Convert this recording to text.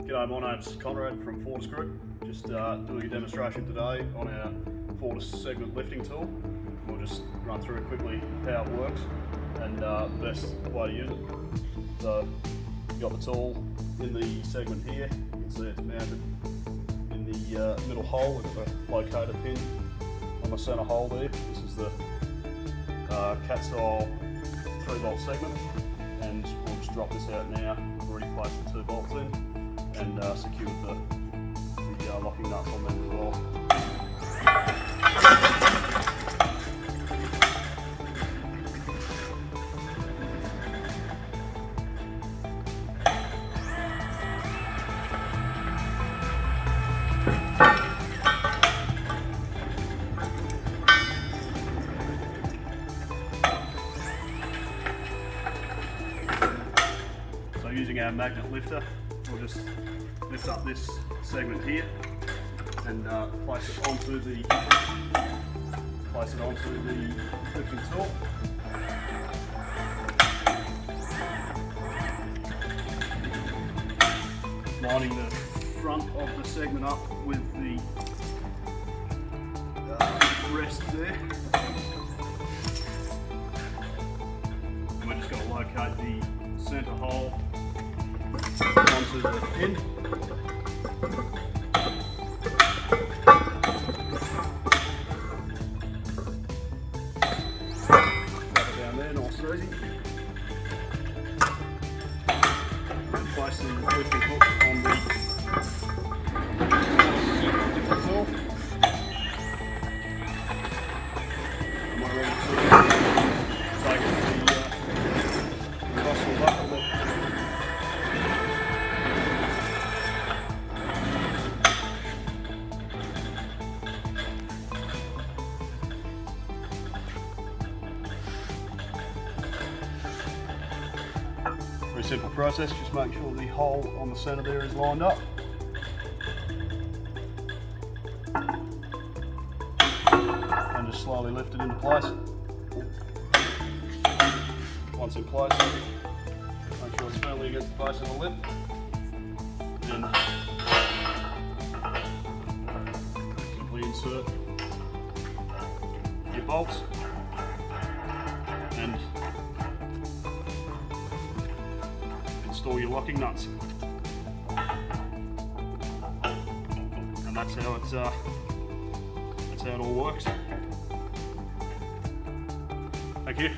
G'day, my name's Conrad from Fortis Group. Just doing a demonstration today on our Fortis segment lifting tool. We'll just run through quickly how it works and the best way to use it. So you've got the tool in the segment here. You can see it's mounted in the middle hole. We've got a locator pin on the centre hole there. This is the cat style 3-bolt segment, and we'll just drop this out now. We've already placed the 2 bolts in and secured the locking nuts on them as well. So using our magnet lifter, we'll just lift up this segment here and place it onto the lifting tool. Lining the front of the segment up with the rest there. And we're just going to locate the centre hole onto the pin. Drop it down there, nice and easy. And place the lifting hook on the lifting tool. And we're ready to take it to the crosswell bucket lift. Very simple process, just make sure the hole on the centre there is lined up. And just slowly lift it into place. Once in place, make sure it's firmly against the base of the lip. Then simply insert your bolts and install your locking nuts, and that's how it all works. Thank you.